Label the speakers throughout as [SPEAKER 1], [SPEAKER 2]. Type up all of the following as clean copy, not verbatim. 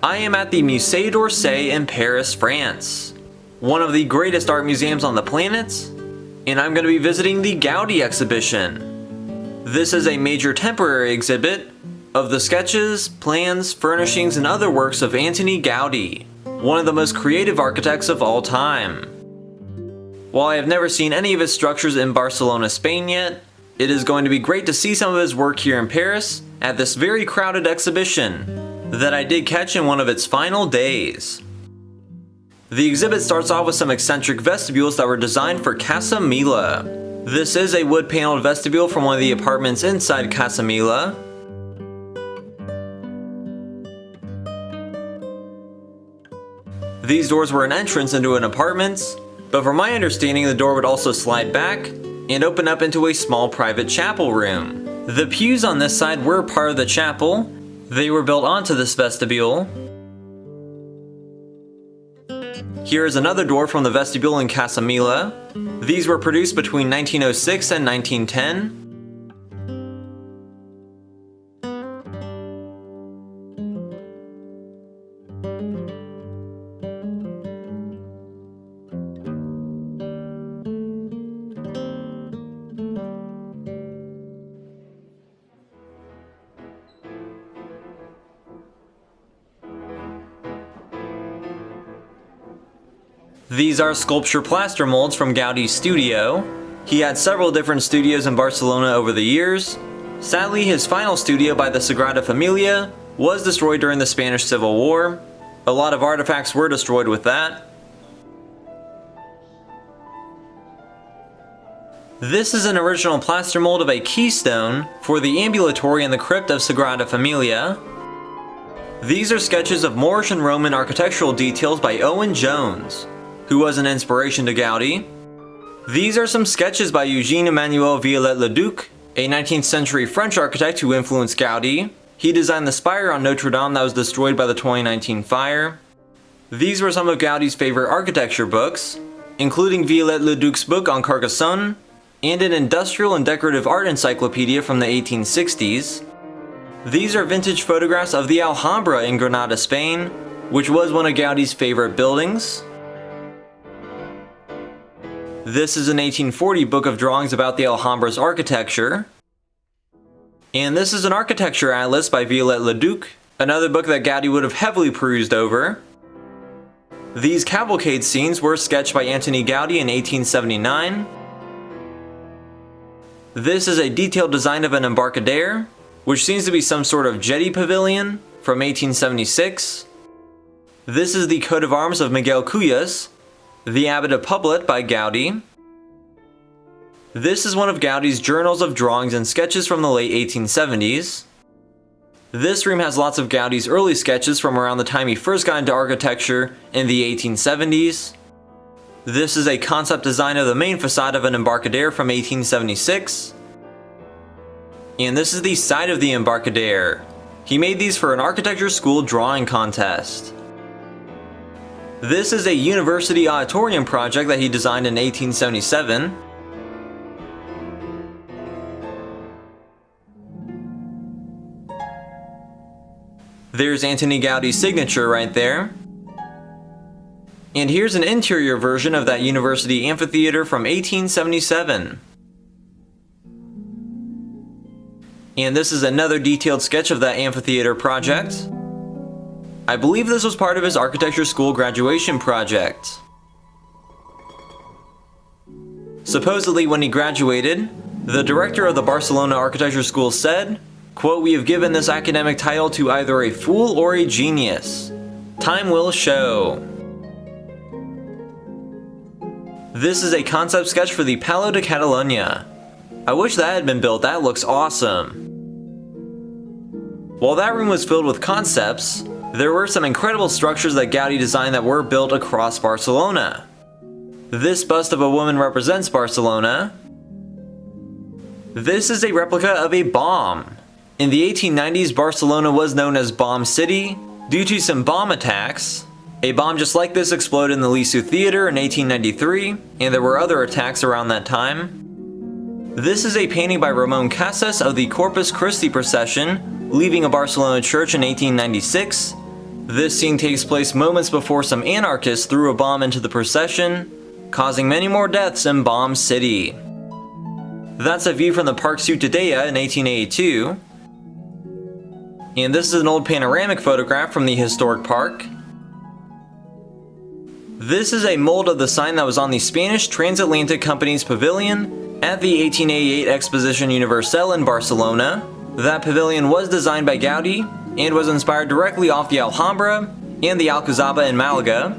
[SPEAKER 1] I am at the Musée d'Orsay in Paris, France, one of the greatest art museums on the planet, and I'm going to be visiting the Gaudi exhibition. This is a major temporary exhibit of the sketches, plans, furnishings, and other works of Antonin Gaudí, one of the most creative architects of all time. While I have never seen any of his structures in Barcelona, Spain yet, it is going to be great to see some of his work here in Paris at this very crowded exhibition that I did catch in one of its final days. The exhibit starts off with some eccentric vestibules that were designed for Casa Mila. This is a wood-paneled vestibule from one of the apartments inside Casa Mila. These doors were an entrance into an apartment, but from my understanding the door would also slide back and open up into a small private chapel room. The pews on this side were part of the chapel. They were built onto this vestibule. Here is another door from the vestibule in Casa Mila. These were produced between 1906 and 1910. These are sculpture plaster molds from Gaudi's studio. He had several different studios in Barcelona over the years. Sadly, his final studio by the Sagrada Familia was destroyed during the Spanish Civil War. A lot of artifacts were destroyed with that. This is an original plaster mold of a keystone for the ambulatory in the crypt of Sagrada Familia. These are sketches of Moorish and Roman architectural details by Owen Jones, who was an inspiration to Gaudi. These are some sketches by Eugène Emmanuel Viollet-le-Duc, a 19th century French architect who influenced Gaudi. He designed the spire on Notre Dame that was destroyed by the 2019 fire. These were some of Gaudi's favorite architecture books, including Viollet-le-Duc's book on Carcassonne, and an industrial and decorative art encyclopedia from the 1860s. These are vintage photographs of the Alhambra in Granada, Spain, which was one of Gaudi's favorite buildings. This is an 1840 book of drawings about the Alhambra's architecture. And this is an architecture atlas by Viollet-le-Duc, another book that Gaudi would have heavily perused over. These cavalcade scenes were sketched by Antonin Gaudí in 1879. This is a detailed design of an embarcadere, which seems to be some sort of jetty pavilion, from 1876. This is the coat of arms of Miguel Cuyas, the Abbot of Poblet by Gaudi. This is one of Gaudi's journals of drawings and sketches from the late 1870s. This room has lots of Gaudi's early sketches from around the time he first got into architecture in the 1870s. This is a concept design of the main facade of an embarcadere from 1876. And this is the side of the embarcadere. He made these for an architecture school drawing contest. This is a university auditorium project that he designed in 1877. There's Antonin Gaudi's signature right there. And here's an interior version of that university amphitheater from 1877. And this is another detailed sketch of that amphitheater project. I believe this was part of his architecture school graduation project. Supposedly when he graduated, the director of the Barcelona Architecture School said, quote, "We have given this academic title to either a fool or a genius. Time will show." This is a concept sketch for the Palau de Catalunya. I wish that had been built, that looks awesome. While that room was filled with concepts, there were some incredible structures that Gaudi designed that were built across Barcelona. This bust of a woman represents Barcelona. This is a replica of a bomb. In the 1890s, Barcelona was known as Bomb City due to some bomb attacks. A bomb just like this exploded in the Liceu Theater in 1893, and there were other attacks around that time. This is a painting by Ramon Casas of the Corpus Christi procession leaving a Barcelona church in 1896. This scene takes place moments before some anarchists threw a bomb into the procession, causing many more deaths in Bomb City. That's a view from the Parc Ciutadella in 1882. And this is an old panoramic photograph from the historic park. This is a mold of the sign that was on the Spanish Transatlantic Company's pavilion at the 1888 Exposition Universal in Barcelona. That pavilion was designed by Gaudi and was inspired directly off the Alhambra and the Alcazaba in Malaga.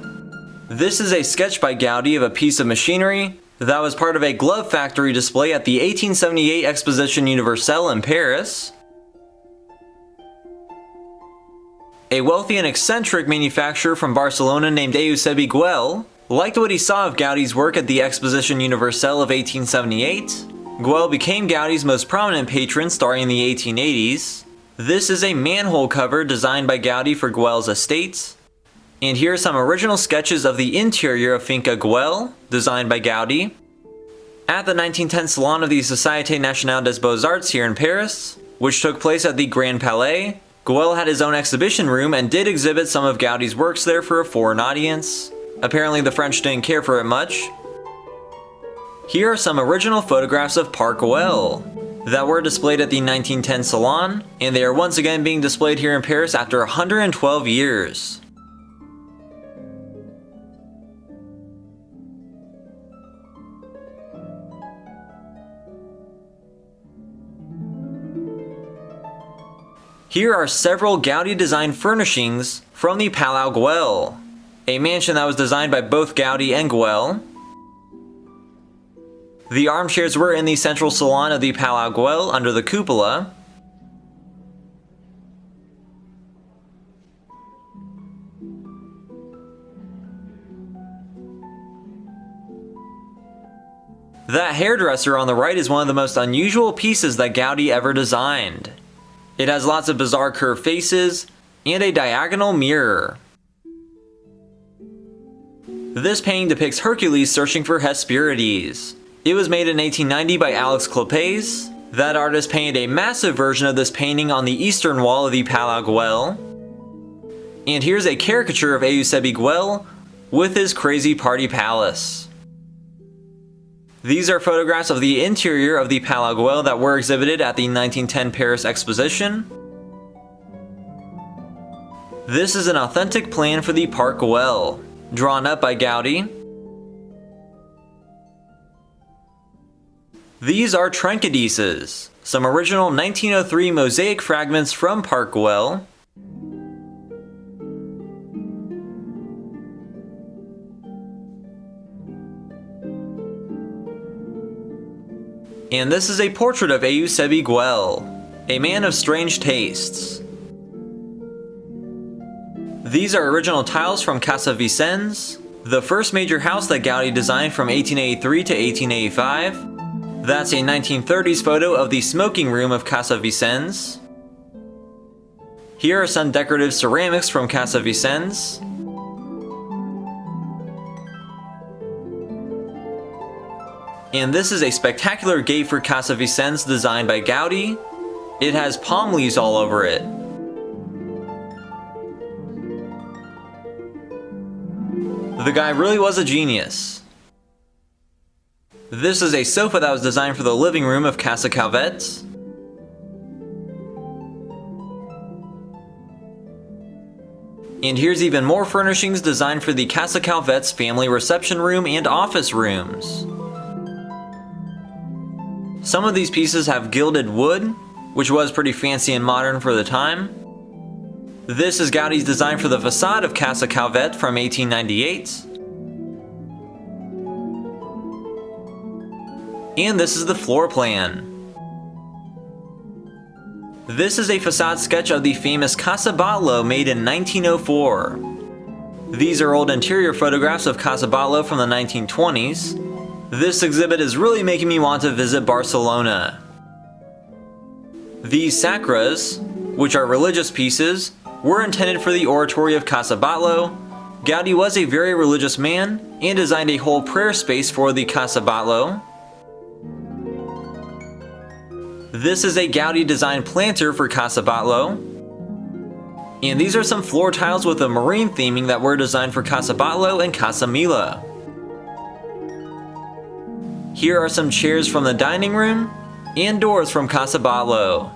[SPEAKER 1] This is a sketch by Gaudi of a piece of machinery that was part of a glove factory display at the 1878 Exposition Universelle in Paris. A wealthy and eccentric manufacturer from Barcelona named Eusebi Güell liked what he saw of Gaudi's work at the Exposition Universelle of 1878. Güell became Gaudi's most prominent patron starting in the 1880s. This is a manhole cover designed by Gaudi for Güell's estate. And here are some original sketches of the interior of Finca Güell, designed by Gaudi. At the 1910 Salon of the Société Nationale des Beaux-Arts here in Paris, which took place at the Grand Palais, Güell had his own exhibition room and did exhibit some of Gaudi's works there for a foreign audience. Apparently the French didn't care for it much. Here are some original photographs of Parc Güell that were displayed at the 1910 Salon, and they are once again being displayed here in Paris after 112 years. Here are several Gaudi-designed furnishings from the Palau Güell, a mansion that was designed by both Gaudi and Güell. The armchairs were in the central salon of the Palau Güell under the cupola. That hairdresser on the right is one of the most unusual pieces that Gaudi ever designed. It has lots of bizarre curved faces and a diagonal mirror. This painting depicts Hercules searching for Hesperides. It was made in 1890 by Alex Clopez. That artist painted a massive version of this painting on the eastern wall of the Palau Güell. And here's a caricature of Eusebi Güell with his crazy party palace. These are photographs of the interior of the Palau Güell that were exhibited at the 1910 Paris Exposition. This is an authentic plan for the Parc Güell, drawn up by Gaudi. These are trencadisses, some original 1903 mosaic fragments from Parc Güell. And this is a portrait of Eusebi Güell, a man of strange tastes. These are original tiles from Casa Vicens, the first major house that Gaudi designed from 1883 to 1885. That's a 1930s photo of the smoking room of Casa Vicens. Here are some decorative ceramics from Casa Vicens. And this is a spectacular gate for Casa Vicens designed by Gaudi. It has palm leaves all over it. The guy really was a genius. This is a sofa that was designed for the living room of Casa Calvet. And here's even more furnishings designed for the Casa Calvet's family reception room and office rooms. Some of these pieces have gilded wood, which was pretty fancy and modern for the time. This is Gaudi's design for the facade of Casa Calvet from 1898. And this is the floor plan. This is a facade sketch of the famous Casa Batlló made in 1904. These are old interior photographs of Casa Batlló from the 1920s. This exhibit is really making me want to visit Barcelona. These sacras, which are religious pieces, were intended for the oratory of Casa Batlló. Gaudi was a very religious man and designed a whole prayer space for the Casa Batlló. This is a Gaudi designed planter for Casa Batlló. And these are some floor tiles with a marine theming that were designed for Casa Batlló and Casa Mila. Here are some chairs from the dining room and doors from Casa Batlló.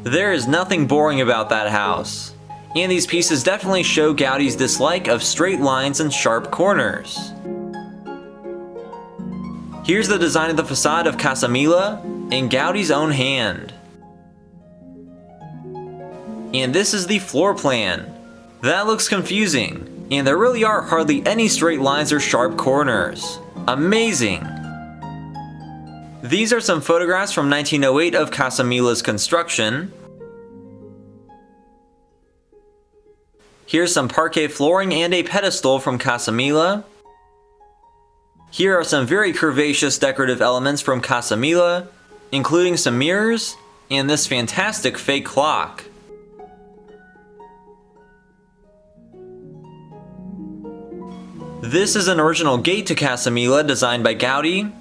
[SPEAKER 1] There is nothing boring about that house. And these pieces definitely show Gaudi's dislike of straight lines and sharp corners. Here's the design of the facade of Casa Mila in Gaudi's own hand. And this is the floor plan. That looks confusing, and there really are hardly any straight lines or sharp corners. Amazing! These are some photographs from 1908 of Casa Mila's construction. Here's some parquet flooring and a pedestal from Casa Mila. Here are some very curvaceous decorative elements from Casa Mila, including some mirrors and this fantastic fake clock. This is an original gate to Casa Mila designed by Gaudi.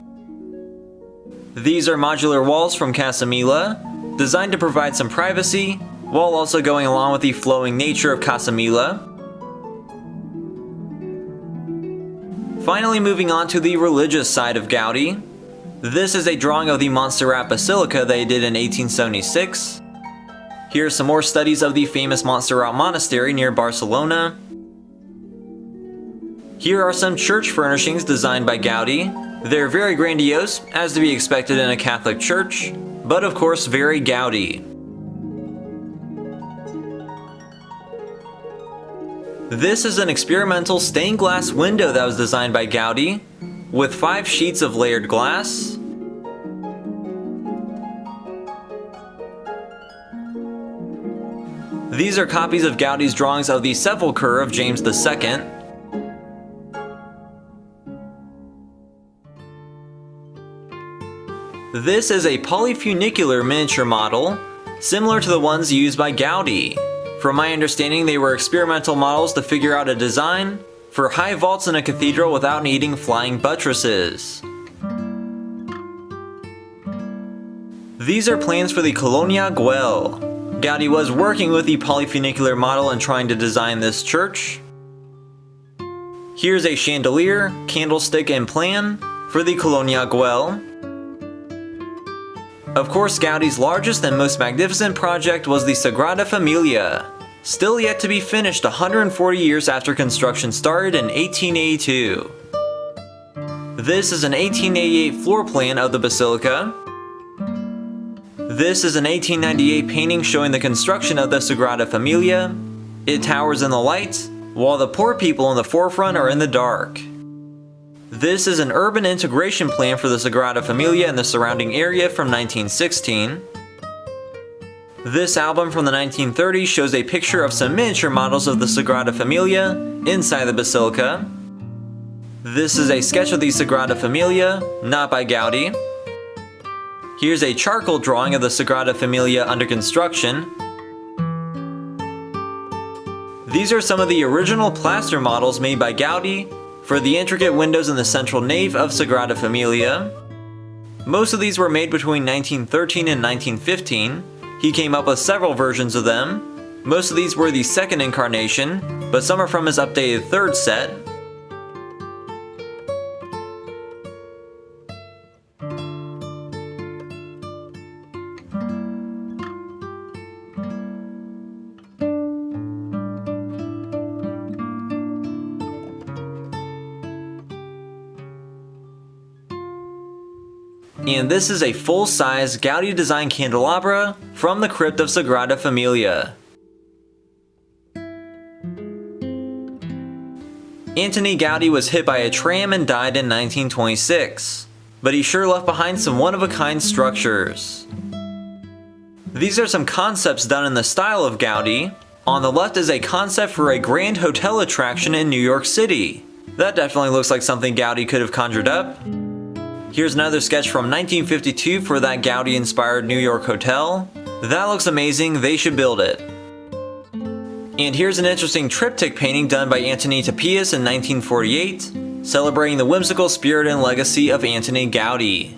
[SPEAKER 1] These are modular walls from Casa Mila, designed to provide some privacy, while also going along with the flowing nature of Casa Mila. Finally, moving on to the religious side of Gaudi. This is a drawing of the Montserrat Basilica that he did in 1876. Here are some more studies of the famous Montserrat Monastery near Barcelona. Here are some church furnishings designed by Gaudi. They're very grandiose, as to be expected in a Catholic church, but of course very Gaudi. This is an experimental stained glass window that was designed by Gaudi, with 5 sheets of layered glass. These are copies of Gaudi's drawings of the sepulchre of James II. This is a polyfunicular miniature model, similar to the ones used by Gaudi. From my understanding, they were experimental models to figure out a design for high vaults in a cathedral without needing flying buttresses. These are plans for the Colonia Güell. Gaudi was working with the polyfunicular model and trying to design this church. Here's a chandelier, candlestick, and plan for the Colonia Güell. Of course, Gaudi's largest and most magnificent project was the Sagrada Familia, still yet to be finished 140 years after construction started in 1882. This is an 1888 floor plan of the basilica. This is an 1898 painting showing the construction of the Sagrada Familia. It towers in the light, while the poor people in the forefront are in the dark. This is an urban integration plan for the Sagrada Familia and the surrounding area from 1916. This album from the 1930s shows a picture of some miniature models of the Sagrada Familia inside the basilica. This is a sketch of the Sagrada Familia, not by Gaudi. Here's a charcoal drawing of the Sagrada Familia under construction. These are some of the original plaster models made by Gaudi for the intricate windows in the central nave of Sagrada Familia. Most of these were made between 1913 and 1915. He came up with several versions of them. Most of these were the second incarnation, but some are from his updated third set. And this is a full-size Gaudi-designed candelabra from the crypt of Sagrada Familia. Antoni Gaudi was hit by a tram and died in 1926, but he sure left behind some one-of-a-kind structures. These are some concepts done in the style of Gaudi. On the left is a concept for a grand hotel attraction in New York City. That definitely looks like something Gaudi could have conjured up. Here's another sketch from 1952 for that Gaudi-inspired New York hotel. That looks amazing, they should build it. And here's an interesting triptych painting done by Antoni Tapias in 1948, celebrating the whimsical spirit and legacy of Antonin Gaudí.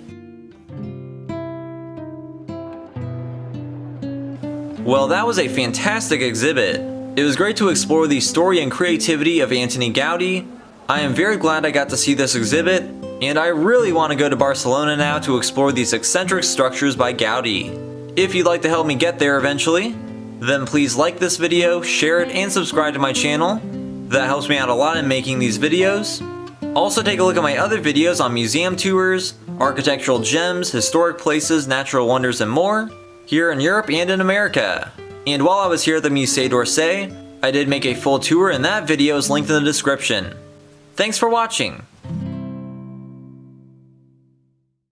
[SPEAKER 1] Well, that was a fantastic exhibit. It was great to explore the story and creativity of Antonin Gaudí. I am very glad I got to see this exhibit, and I really want to go to Barcelona now to explore these eccentric structures by Gaudi. If you'd like to help me get there eventually, then please like this video, share it, and subscribe to my channel. That helps me out a lot in making these videos. Also take a look at my other videos on museum tours, architectural gems, historic places, natural wonders, and more, here in Europe and in America. And while I was here at the Musée d'Orsay, I did make a full tour and that video is linked in the description. Thanks for watching!